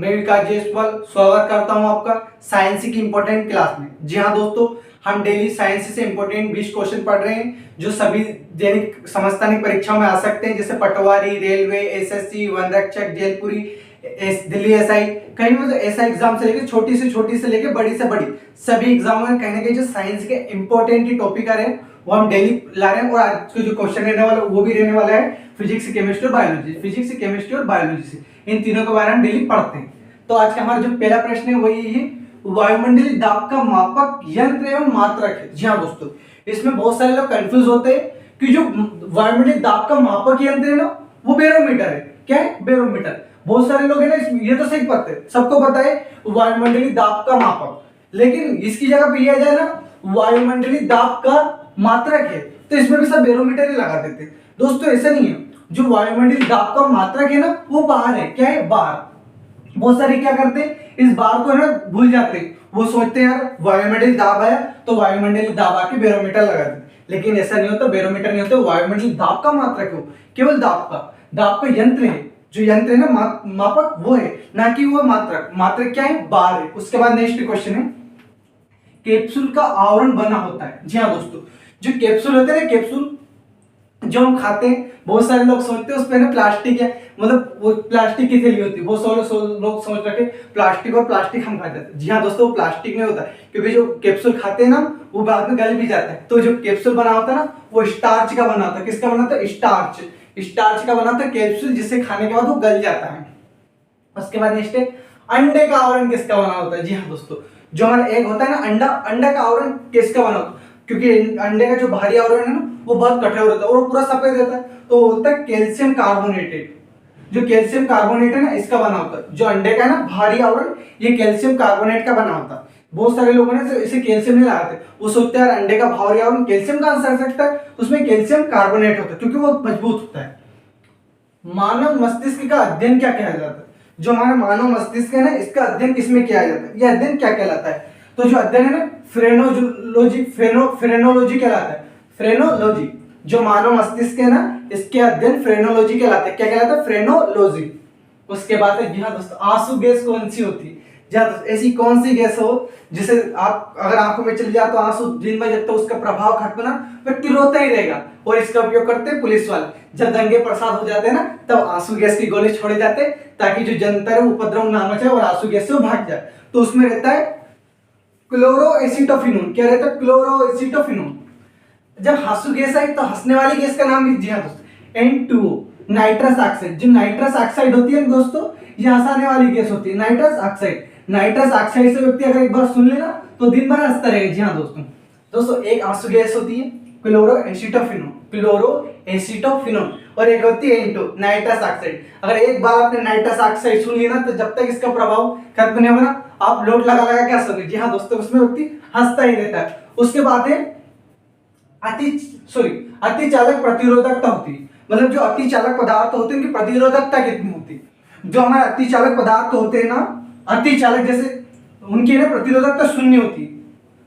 मैं विकास जायसवाल स्वागत करता हूं आपका साइंस की इंपॉर्टेंट क्लास में। जी हाँ दोस्तों, हम डेली साइंस से इंपॉर्टेंट 20 क्वेश्चन पढ़ रहे हैं जो सभी दैनिक समस्थानिक परीक्षाओं में आ सकते हैं, जैसे पटवारी, रेलवे, एसएससी, वन रक्षक, जेलपुरी, दिल्ली एसआई, कहीं मतलब ऐसा एग्जाम से लेकर छोटी से लेकर बड़ी से बड़ी सभी एग्जामों में कहीं ना कहीं जो साइंस के इंपॉर्टेंट टॉपिक आ रहे हैं वो हम डेली ला रहे हैं। और आज के जो क्वेश्चन रहने वाला वो भी रहने वाला है फिजिक्स, केमिस्ट्री और बायोलॉजी। फिजिक्स, केमिस्ट्री और बायोलॉजी से इन तीनों के बारे में हम डेली पढ़ते हैं। तो आज का हमारा जो पहला प्रश्न है वही है, वायुमंडलीय दाब का मापक यंत्र एवं मात्रक है। जी हाँ दोस्तों, इसमें बहुत सारे लोग कंफ्यूज होते हैं कि जो वायुमंडलीय दाब का मापक यंत्र है ना वो बैरोमीटर है। क्या है? बैरोमीटर। बहुत सारे लोग है ना ये तो सही पता है, सबको पता है वायुमंडलीय दाब का मापक, लेकिन इसकी जगह पे यह जाए ना वायुमंडलीय दाब का मात्रक है तो इसमें भी सब बैरोमीटर ही लगा देते हैं। दोस्तों ऐसा नहीं है, जो वायुमंडलीय दाब का मात्रक है ना वो बाहर है। क्या है? बाहर। बहुत सारे क्या करते हैं इस बार को ना भूल जाते हैं, वो सोचते हैं यार वायुमंडलीय दाब आया तो वायुमंडलीय दाब आके बैरोमीटर लगा देते, लेकिन ऐसा नहीं होता। बैरोमीटर नहीं होता, वायुमंडलीय दाब का मात्रक है, केवल दाब का यंत्र है। जो यंत्र है ना मापक वो है, ना कि वो मात्रक। मात्रक क्या है? बार है। उसके बाद नेक्स्ट क्वेश्चन है, कैप्सूल का आवरण बना होता है। जी हाँ दोस्तों, जो कैप्सूल होते हैं ना, कैप्सूल जो हम खाते हैं, बहुत सारे लोग सोचते हैं उस पे ना प्लास्टिक है, मतलब वो प्लास्टिक की थैली होती है। बहुत सारे लोग सोच रखे प्लास्टिक और प्लास्टिक हम खा जाते हैं। जी हाँ दोस्तों, वो प्लास्टिक नहीं होता, क्योंकि जो कैप्सूल खाते हैं ना वो बाद में गल भी जाता है। तो जो कैप्सूल बना होता है ना वो स्टार्च का बना होता है। किसका बना होता है? स्टार्च का बना होता है कैप्सूल, जिसे खाने के बाद वो गल जाता है। उसके बाद नेक्स्ट है, अंडे का आवरण किसका बना होता है? जी हाँ दोस्तों, जो हमारा एग होता है ना अंडा का आवरण किसका बना होता है? क्योंकि अंडे का जो बाहरी आवरण है ना वो बहुत कठोर होता है और वो पूरा सफेद रहता है, तो बोलता है कैल्शियम कार्बोनेटेड। जो कैल्शियम कार्बोनेट है ना इसका बना होता है। जो अंडे का है ना भारी आवरण ये कैल्शियम कार्बोनेट का बना होता है। बहुत सारे लोगों ने इसे कैल्शियम नहीं लगाते, वो सोचते हैं यार अंडे का भारी आवरण कैल्शियम का आंसर सकता है, उसमें कैल्शियम कार्बोनेट होता है क्योंकि वो मजबूत होता है। मानव मस्तिष्क का अध्ययन क्या कहलाता है? जो हमारा मानव मस्तिष्क है ना इसका अध्ययन किसमें किया जाता है? यह अध्ययन क्या कहलाता है? तो जो अध्ययन है ना फ्रेनोलॉजी कहलाता है। फ्रेनोलॉजी। जो मानव मस्तिष्क है ना इसके अध्ययन फ्रेनोलॉजी कहलाता है। क्या कहलाता है? फ्रेनोलॉजी। उसके बाद है, जी हाँ दोस्तों, आंसू गैस कौन सी होती है? ऐसी कौन सी गैस हो जिसे आप अगर आंखों में चली जाए तो आंसू दिन भर जब तक उसका प्रभाव घटना ना व्यक्ति रोता ही रहेगा। और इसका उपयोग करते हैं पुलिस वाले, जब दंगे प्रसाद हो जाते हैं ना तब आंसू गैस की गोली छोड़े जाते हैं ताकि जो जनता है उपद्रव ना मचाए और आंसू गैस से वो भाग जाए। तो उसमें रहता है क्लोरोएसिटोफिनोन। क्या रहता है? क्लोरोएसिटोफिनोन। जब आंसू गैस आई तो हंसने वाली गैस का नाम लीजिए हाँ दोस्तों, N2O, नाइट्रस ऑक्साइड। जो नाइट्रस ऑक्साइड होती है दोस्तों ये हंसाने वाली गैस होती है, नाइट्रस ऑक्साइड। नाइट्रस ऑक्साइड से व्यक्ति अगर एक बार सुन लेना तो दिन भर हंसता रहेगा। जी हाँ दोस्तों एक आंसू गैस होती है क्लोरोएसिटोफिनोन और एक होती है N2 नाइट्रस ऑक्साइड। अगर एक बार आपने नाइट्रस ऑक्साइड सुन लिया ना तो जब तक इसका प्रभाव खत्म नहीं होगा आप लोट लगा क्या सोगे। जी हाँ दोस्तों, उसमें व्यक्ति हंसता ही रहता है। उसके बाद है अतिचालक प्रतिरोधकता होती है। मतलब जो अतिचालक पदार्थ होते हैं उनकी प्रतिरोधकता कितनी होती है? जो हमारे अतिचालक पदार्थ होते हैं ना, अतिचालक जैसे उनकी ना प्रतिरोधकता शून्य होती है,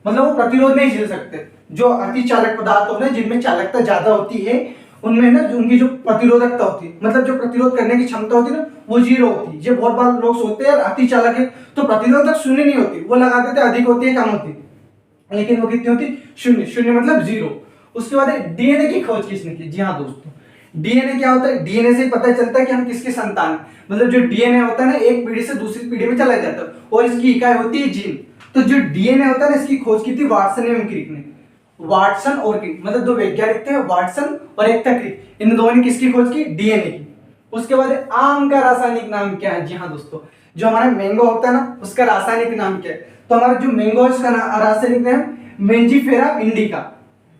मतलब वो प्रतिरोध नहीं झेल सकते। जो अतिचालक पदार्थ होते हैं जिनमें चालकता ज्यादा होती है उनमें ना उनकी जो प्रतिरोधकता होती है, मतलब जो प्रतिरोध करने की क्षमता होती है ना वो 0 होती है। ये बहुत बार लोग सोचते हैं अतिचालक है तो प्रतिरोधक शून्य नहीं होती, वो लगा देते अधिक होती है कम होती है, लेकिन वो कितनी होती? शून्य मतलब 0। उसके बाद डीएनए की खोज किसने की? जी हाँ दोस्तों, डीएनए क्या होता है? डीएनए से पता चलता है कि हम किसके संतान हैं। मतलब जो डीएनए होता है ना एक पीढ़ी से दूसरी पीढ़ी में चला जाता है और इसकी इकाई होती है जीन। तो जो डीएनए होता है ना इसकी खोज की थी वाटसन एवं क्रिक ने। वाटसन और क्रिक मतलब दो वैज्ञानिक थे, वाटसन और एक था क्रिक। इन दोनों ने किसकी खोज की? डीएनए की। उसके बाद आम का रासायनिक नाम क्या है? जी हाँ दोस्तों, जो हमारा मैंगो होता है ना उसका रासायनिक नाम क्या है? तो हमारा जो मैंगो है उसका रासायनिक नाम मेंजीफेरा इंडिका।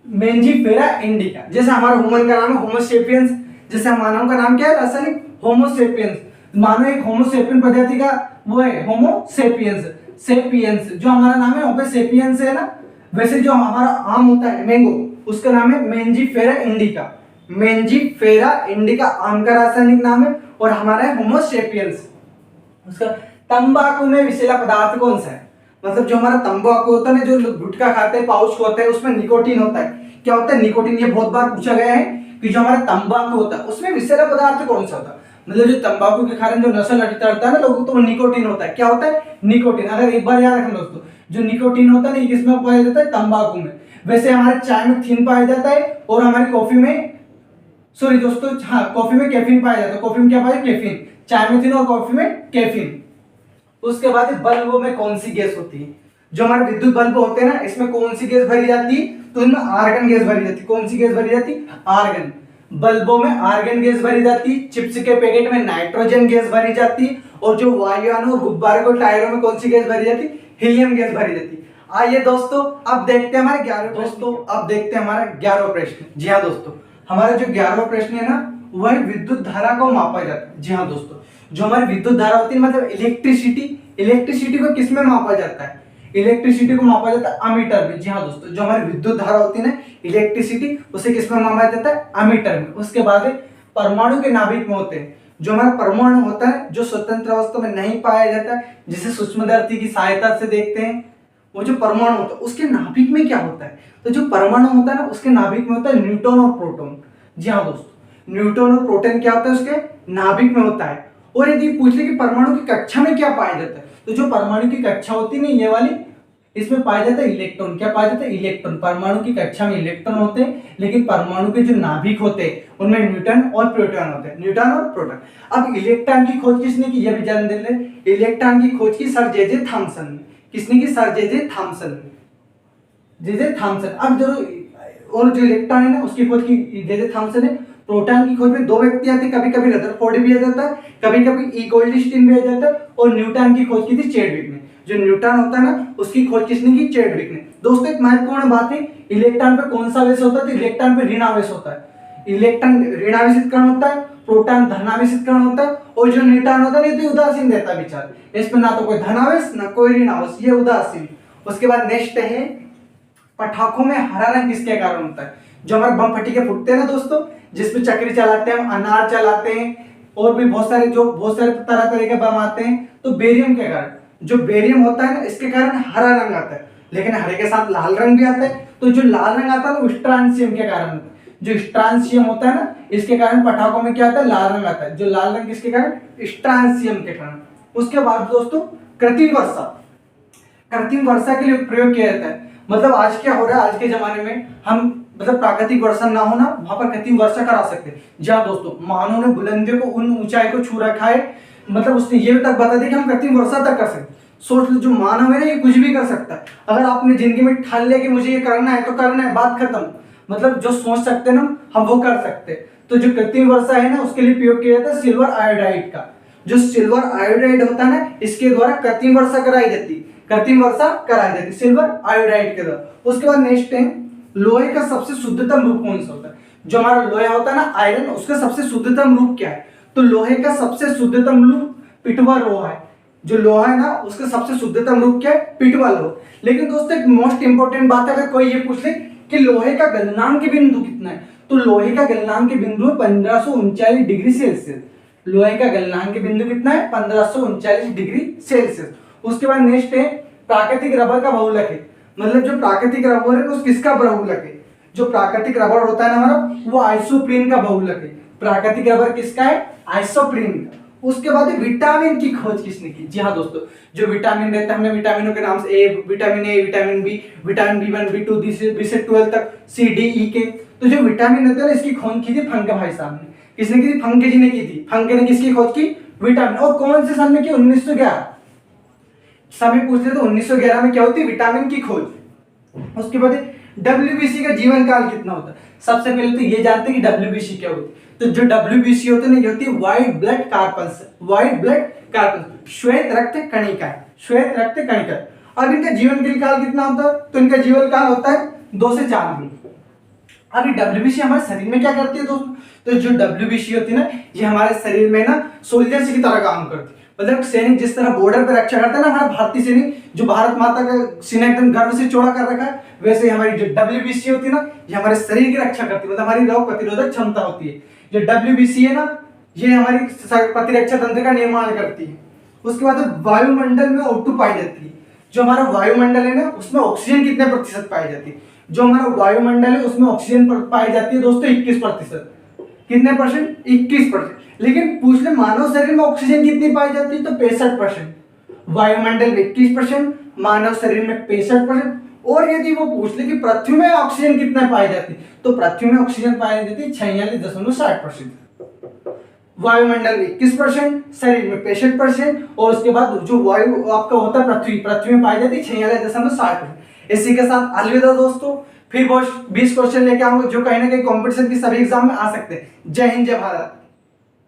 Mangifera indica. जैसे हमारा ह्यूमन का नाम है होमो सेपियंस, जैसे मानव का नाम क्या है? रासायनिक होमो सेपियंस। मानव एक होमो सेपियन प्रजाति का वो है होमो सेपियंस। जो हमारा नाम है वहाँ पे सेपियंस है ना, वैसे जो हमारा आम होता है मैंगो उसका नाम है मेंजीफेरा इंडिका। मेंजीफेरा इंडिका आम का रासायनिक नाम है और हमारा है होमो सेपियंस। उसका तंबाकू में विषैला पदार्थ कौन सा है? मतलब जो हमारा तंबाकू होता है ना, जो गुटखा खाते हैं पाउच होता है उसमें निकोटीन होता है। क्या होता है? निकोटीन। ये बहुत बार पूछा गया है कि जो हमारा तंबाकू होता है उसमें विषैला पदार्थ कौन सा होता है? मतलब जो तंबाकू के कारण जो नशा चढ़ता है ना लोगों को, तो वो निकोटीन होता है। क्या होता है? निकोटीन। अगर एक बार याद रखना दोस्तों, जो निकोटीन होता है ना, ये किसमें पाया जाता है? तंबाकू में। वैसे हमारे चाय में थिन पाया जाता है, और हमारी कॉफी में, सॉरी दोस्तों, हाँ, कॉफी में कैफीन पाया जाता है। कॉफी में क्या पाया? कैफीन। चाय में थिन और कॉफी में कैफीन। उसके बाद बल्बों में कौन सी गैस होती है? जो हमारे विद्युत बल्ब होते हैं ना, इसमें कौन सी गैस भरी जाती है? तो इनमें आर्गन गैस भरी जाती है। कौन सी गैस भरी जाती है? आर्गन। बल्बों में आर्गन गैस भरी जाती है। चिप्स के पैकेट में नाइट्रोजन गैस भरी जाती है। और जो वायुयानों और गुब्बारे को टायरों में कौन सी गैस भरी जाती है? हीलियम गैस भरी जाती है। आइए दोस्तों, अब देखते हैं हमारे 11वां प्रश्न। जी हाँ दोस्तों, हमारा जो 11वां प्रश्न है ना, वह विद्युत धारा को मापा जाता है। जी हाँ दोस्तों, जो हमारी विद्युत धारा होती है, मतलब इलेक्ट्रिसिटी को किस में मापा जाता है? इलेक्ट्रिसिटी को मापा जाता है अमीटर में। जी हाँ दोस्तों, जो हमारी विद्युत धारा होती है ना, इलेक्ट्रिसिटी, उसे किस में मापा जाता है? अमीटर में। उसके बाद परमाणु के नाभिक में होते हैं। जो हमारा परमाणु होता है, जो स्वतंत्र अवस्था में नहीं पाया जाता, जिसे सूक्ष्मदर्शी की सहायता से देखते हैं, वो जो परमाणु होता है उसके नाभिक में क्या होता है? तो जो परमाणु होता है ना, उसके नाभिक में होता है न्यूट्रॉन और प्रोटॉन। जी हाँ दोस्तों, न्यूट्रॉन और प्रोटॉन क्या होता है? उसके नाभिक में होता है। और यदि पूछ ले कि परमाणु की कक्षा में क्या पाया जाता है, तो जो परमाणु की कक्षा होती है ना, ये वाली, इसमें पाया जाता है इलेक्ट्रॉन। क्या पाया जाता है? इलेक्ट्रॉन। परमाणु की कक्षा में इलेक्ट्रॉन होते हैं, लेकिन परमाणु के जो नाभिक होते हैं उनमें न्यूट्रॉन और प्रोटॉन होते हैं। न्यूट्रॉन और प्रोटॉन। अब इलेक्ट्रॉन की खोज किसने की? यह भी जान ले। इलेक्ट्रॉन की खोज की सर जे थॉमसन ने। किसने की? सर जे थॉमसन ने। J Thomson. अब जो और जो इलेक्ट्रॉन है ना, उसकी खोज की जे थॉमसन है। प्रोटॉन की खोज में दो व्यक्ति आते हैं, कभी कभी रदरफोर्ड भी आ जाता है, कभी कभी ई गोल्डस्टीन भी आ जाता है। और न्यूटन की खोज की थी चैडविक ने। जो न्यूटन होता है ना, उसकी खोज किसने की? चैडविक ने। दोस्तों एक महत्वपूर्ण बात है, इलेक्ट्रॉन पे कौन सा आवेश होता है? तो इलेक्ट्रॉन पे ऋण आवेश होता है। इलेक्ट्रॉन ऋणावेशित कण होता है, प्रोटॉन धनावेशित कण होता है, और जो न्यूट्रॉन होता है, ये तो उदासीन रहता है विचार। इसमें ना तो कोई धनावेश ना कोई ऋणावेश, ये उदासीन। उसके बाद नेक्स्ट है, पटाखों में हरा रंग किसके कारण होता है? जो हमारे बम फटीके फूटते हैं ना दोस्तों, जिसमें चक्री चलाते हैं, अनार चलाते हैं, और भी बहुत सारे तरह तरह के बम आते हैं, तो बेरियम के कारण, जो बेरियम होता है ना, इसके कारण हरा रंग आता है। लेकिन हरे के साथ लाल रंग भी आता है। तो जो लाल रंग आता है वो स्ट्रांसियम के कारण होता है। जो स्ट्रांसियम होता है ना, इसके कारण पटाखों में क्या आता है? लाल रंग आता है। जो लाल रंग किसके कारण? स्ट्रांसियम के कारण। उसके बाद दोस्तों, कृत्रिम वर्षा। कृत्रिम वर्षा के लिए प्रयोग किया जाता है। मतलब आज क्या हो रहा है, आज के जमाने में हम, मतलब प्राकृतिक वर्षा ना होना, वहां पर कृत्रिम वर्षा करा सकते हैं। जहाँ दोस्तों मानव ने बुलंदियों को, उन ऊंचाई को छू रखा है, मतलब उसने ये तक बता दिया कि हम कृत्रिम वर्षा तक कर सकते। सोच लो, जो मानव है ना, ये कुछ भी कर सकता है। अगर आपने जिंदगी में ठान लिया कि मुझे ये करना है तो करना है, बात खत्म। मतलब जो सोच सकते हैं ना, हम वो कर सकते हैं। तो जो कृत्रिम वर्षा है ना, उसके लिए प्रयोग किया जाता है सिल्वर आयोडाइड का। जो सिल्वर आयोडाइड होता है ना, इसके द्वारा कृत्रिम वर्षा कराई जाती है। कृत्रिम वर्षा कराई जाती है सिल्वर आयोडाइड के द्वारा। उसके बाद नेक्स्ट है, लोहे का सबसे शुद्धतम रूप कौन सा होता है? जो हमारा लोहा होता है ना, आयरन, उसका सबसे शुद्धतम रूप क्या है? तो लोहे का सबसे शुद्धतम रूप पिटवा लोहा है। जो लोहा है ना, उसका सबसे शुद्धतम रूप क्या है? पिटवा लोहा। लेकिन दोस्तों एक मोस्ट इंपोर्टेंट बात है, अगर कोई ये पूछ ले कि लोहे का गलनांक बिंदु कितना है, तो लोहे का गलनांक बिंदु है 1539 डिग्री सेल्सियस। लोहे का गलनांक बिंदु कितना है? 1539 डिग्री सेल्सियस। उसके बाद नेक्स्ट है, प्राकृतिक रबर का बहुलक है। मतलब जो प्राकृतिक रबर है, उस किसका बहुलक है? जो प्राकृतिक रबर होता है ना हमारा, वो आइसोप्रीन का बहुलक है। प्राकृतिक रबर किसका है? आइसोप्रीन का। उसके बाद विटामिन की खोज किसने की? जी हाँ दोस्तों, जो विटामिन रहता है, हमने विटामिनों के नाम से vitamin A, vitamin B, vitamin B1, B2, B से 12 तक, सी डी ई के। तो जो विटामिन होते हैं ना, इसकी खोज की थी फंके भाई साहब ने। किसने की थी? फंके जी ने की थी। फंके ने किसकी खोज की? विटामिन। और कौन से सन में की? 1911। सभी पूछते तो 1911 में क्या होती है? विटामिन की खोज। उसके बाद WBC का जीवन काल कितना होता है? सबसे पहले तो ये जानते हैं कि WBC क्या होती है। तो जो WBC होते हैं ना, ये होती है white blood carpals. White blood carpals, श्वेत रक्त कणिका। श्वेत रक्त कणिका। अब इनका जीवन काल कितना होता है? तो इनका जीवन काल होता है 2 से 4 दिन। अभी WBC हमारे शरीर में क्या करती है दोस्तों? तो जो WBC होती है ना, ये हमारे शरीर में ना सोल्जर्स की तरह काम करती है। मतलब सैनिक जिस तरह बॉर्डर पर रक्षा करता है ना, हमारा भारतीय सैनिक, जो भारत माता का सीना एकदम गर्व से चौड़ा कर रखा है, वैसे हमारी जो WBC होती है ना, ये हमारे शरीर की रक्षा करती है। मतलब हमारी रोग प्रतिरोधक क्षमता होती है। जो WBC है ना, ये हमारी प्रतिरक्षा तंत्र का निर्माण करती है। उसके बाद वायुमंडल में O2 पाई जाती है। जो हमारा वायुमंडल है ना, उसमें ऑक्सीजन कितने प्रतिशत पाई जाती है? जो हमारा वायुमंडल है उसमें ऑक्सीजन पाई जाती है दोस्तों 21%। कितने परसेंट? 21%। लेकिन पूछ ले मानव शरीर में ऑक्सीजन कितनी पाई जाती है, तो 65%। वायुमंडल में 21%, मानव शरीर में 65%। और यदि वो पूछ ले कि पृथ्वी में ऑक्सीजन कितना पाई जाती, तो पृथ्वी में ऑक्सीजन पाई जाती है 46.60%। वायुमंडल में 21%, शरीर में 65%, और उसके बाद जो वायु आपका होता है पृथ्वी में पाई जाती है 46.60%। इसी के साथ अलविदा दोस्तों, फिर 20 क्वेश्चन लेके आऊंगा जो कहीं ना कहीं कंपटीशन की सभी एग्जाम में आ सकते हैं। जय हिंद, जय भारत।